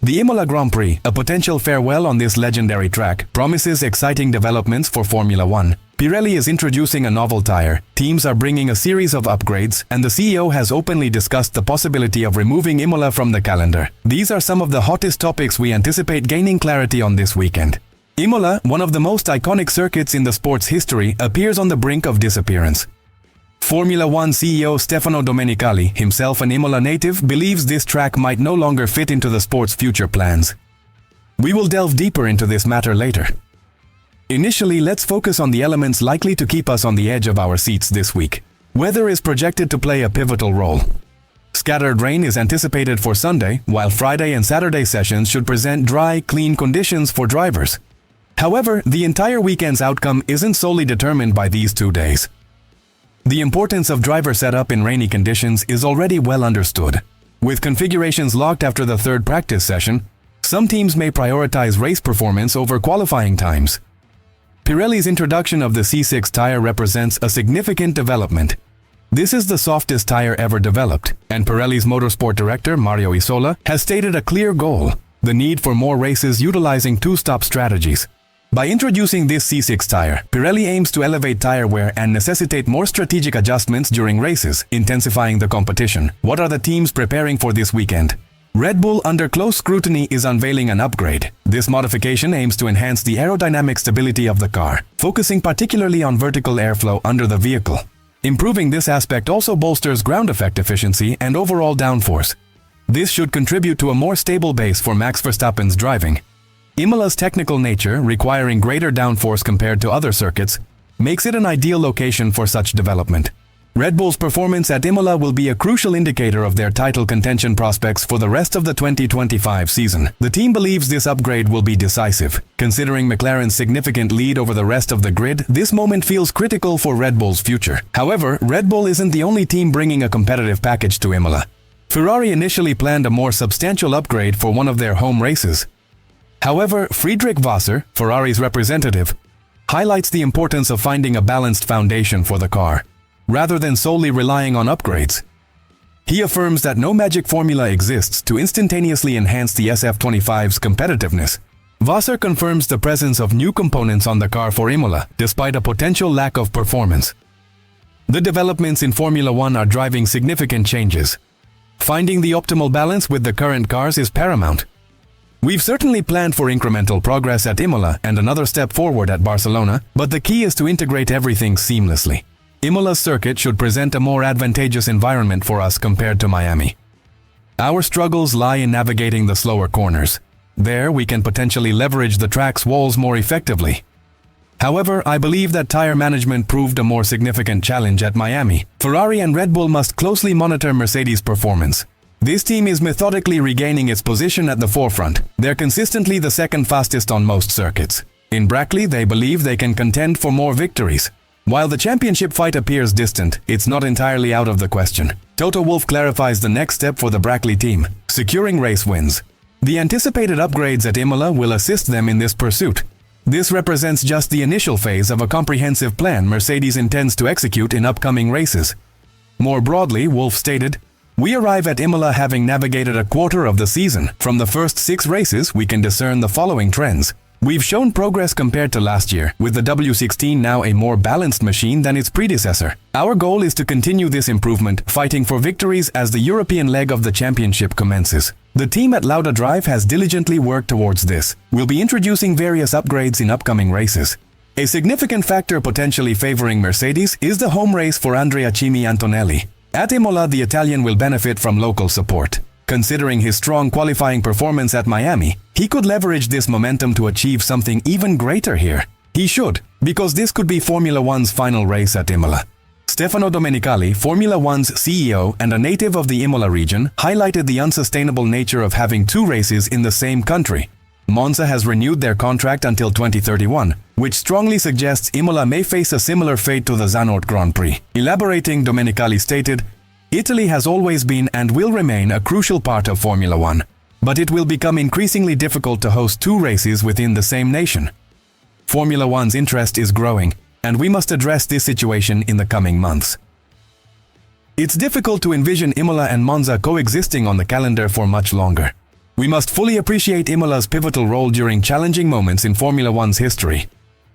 The Imola Grand Prix, a potential farewell on this legendary track, promises exciting developments for Formula One. Pirelli is introducing a novel tire, teams are bringing a series of upgrades, and the CEO has openly discussed the possibility of removing Imola from the calendar. These are some of the hottest topics we anticipate gaining clarity on this weekend. Imola, one of the most iconic circuits in the sport's history, appears on the brink of disappearance. Formula One CEO Stefano Domenicali, himself an Imola native, believes this track might no longer fit into the sport's future plans. We will delve deeper into this matter later. Initially, let's focus on the elements likely to keep us on the edge of our seats this week. Weather is projected to play a pivotal role. Scattered rain is anticipated for Sunday, while Friday and Saturday sessions should present dry, clean conditions for drivers. However, the entire weekend's outcome isn't solely determined by these 2 days. The importance of driver setup in rainy conditions is already well understood. With configurations locked after the third practice session, some teams may prioritize race performance over qualifying times. Pirelli's introduction of the C6 tire represents a significant development. This is the softest tire ever developed, and Pirelli's motorsport director, Mario Isola, has stated a clear goal: the need for more races utilizing two-stop strategies. By introducing this C6 tire, Pirelli aims to elevate tire wear and necessitate more strategic adjustments during races, intensifying the competition. What are the teams preparing for this weekend? Red Bull, under close scrutiny, is unveiling an upgrade. This modification aims to enhance the aerodynamic stability of the car, focusing particularly on vertical airflow under the vehicle. Improving this aspect also bolsters ground effect efficiency and overall downforce. This should contribute to a more stable base for Max Verstappen's driving. Imola's technical nature, requiring greater downforce compared to other circuits, makes it an ideal location for such development. Red Bull's performance at Imola will be a crucial indicator of their title contention prospects for the rest of the 2025 season. The team believes this upgrade will be decisive. Considering McLaren's significant lead over the rest of the grid, this moment feels critical for Red Bull's future. However, Red Bull isn't the only team bringing a competitive package to Imola. Ferrari initially planned a more substantial upgrade for one of their home races. However, Friedrich Wasser, Ferrari's representative, highlights the importance of finding a balanced foundation for the car, rather than solely relying on upgrades. He affirms that no magic formula exists to instantaneously enhance the SF25's competitiveness. Wasser confirms the presence of new components on the car for Imola, despite a potential lack of performance. The developments in Formula One are driving significant changes. Finding the optimal balance with the current cars is paramount. We've certainly planned for incremental progress at Imola and another step forward at Barcelona, but the key is to integrate everything seamlessly. Imola's circuit should present a more advantageous environment for us compared to Miami. Our struggles lie in navigating the slower corners. There, we can potentially leverage the track's walls more effectively. However, I believe that tire management proved a more significant challenge at Miami. Ferrari and Red Bull must closely monitor Mercedes' performance. This team is methodically regaining its position at the forefront. They're consistently the second fastest on most circuits. In Brackley, they believe they can contend for more victories. While the championship fight appears distant, it's not entirely out of the question. Toto Wolff clarifies the next step for the Brackley team: securing race wins. The anticipated upgrades at Imola will assist them in this pursuit. This represents just the initial phase of a comprehensive plan Mercedes intends to execute in upcoming races. More broadly, Wolff stated, "We arrive at Imola having navigated a quarter of the season. From the first 6 races, we can discern the following trends. We've shown progress compared to last year, with the W16 now a more balanced machine than its predecessor. Our goal is to continue this improvement, fighting for victories as the European leg of the championship commences. The team at Lauda Drive has diligently worked towards this. We'll be introducing various upgrades in upcoming races." A significant factor potentially favoring Mercedes is the home race for Andrea Cimi Antonelli. At Imola, the Italian will benefit from local support. Considering his strong qualifying performance at Miami, he could leverage this momentum to achieve something even greater here. He should, because this could be Formula One's final race at Imola. Stefano Domenicali, Formula One's CEO and a native of the Imola region, highlighted the unsustainable nature of having 2 races in the same country. Monza has renewed their contract until 2031, which strongly suggests Imola may face a similar fate to the Zandvoort Grand Prix. Elaborating, Domenicali stated, "Italy has always been and will remain a crucial part of Formula One, but it will become increasingly difficult to host 2 races within the same nation. Formula One's interest is growing, and we must address this situation in the coming months." It's difficult to envision Imola and Monza coexisting on the calendar for much longer. We must fully appreciate Imola's pivotal role during challenging moments in Formula One's history.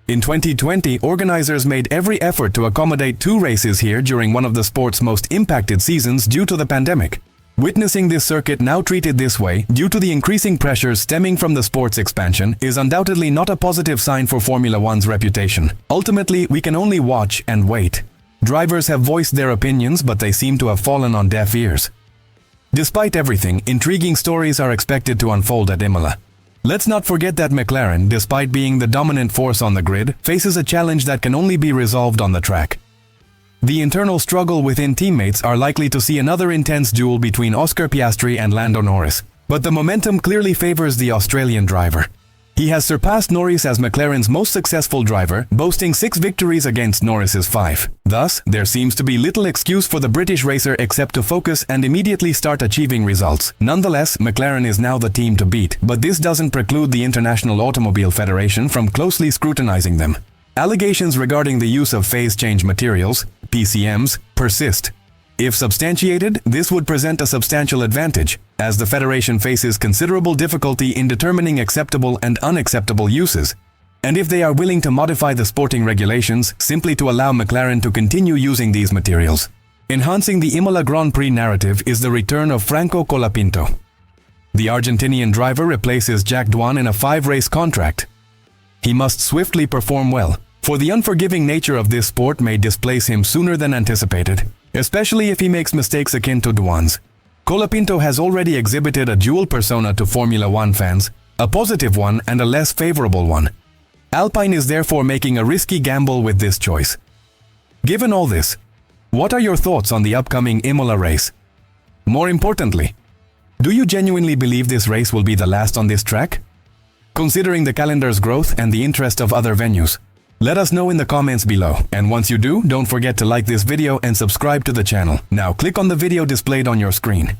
In 2020, organizers made every effort to accommodate 2 races here during one of the sport's most impacted seasons due to the pandemic. Witnessing this circuit now treated this way, due to the increasing pressures stemming from the sport's expansion, is undoubtedly not a positive sign for Formula One's reputation. Ultimately, we can only watch and wait. Drivers have voiced their opinions, but they seem to have fallen on deaf ears. Despite everything, intriguing stories are expected to unfold at Imola. Let's not forget that McLaren, despite being the dominant force on the grid, faces a challenge that can only be resolved on the track. The internal struggle within teammates are likely to see another intense duel between Oscar Piastri and Lando Norris, but the momentum clearly favors the Australian driver. He has surpassed Norris as McLaren's most successful driver, boasting 6 victories against Norris's 5. Thus, there seems to be little excuse for the British racer except to focus and immediately start achieving results. Nonetheless, McLaren is now the team to beat, but this doesn't preclude the International Automobile Federation from closely scrutinizing them. Allegations regarding the use of phase change materials, PCMs, persist. If substantiated, this would present a substantial advantage, as the Federation faces considerable difficulty in determining acceptable and unacceptable uses, and if they are willing to modify the sporting regulations simply to allow McLaren to continue using these materials. Enhancing the Imola Grand Prix narrative is the return of Franco Colapinto. The Argentinian driver replaces Jack Doohan in a 5-race contract. He must swiftly perform well, for the unforgiving nature of this sport may displace him sooner than anticipated, especially if he makes mistakes akin to Doohan's. Colapinto has already exhibited a dual persona to Formula One fans, a positive one and a less favorable one. Alpine is therefore making a risky gamble with this choice. Given all this, what are your thoughts on the upcoming Imola race? More importantly, do you genuinely believe this race will be the last on this track? Considering the calendar's growth and the interest of other venues, let us know in the comments below. And once you do, don't forget to like this video and subscribe to the channel. Now click on the video displayed on your screen.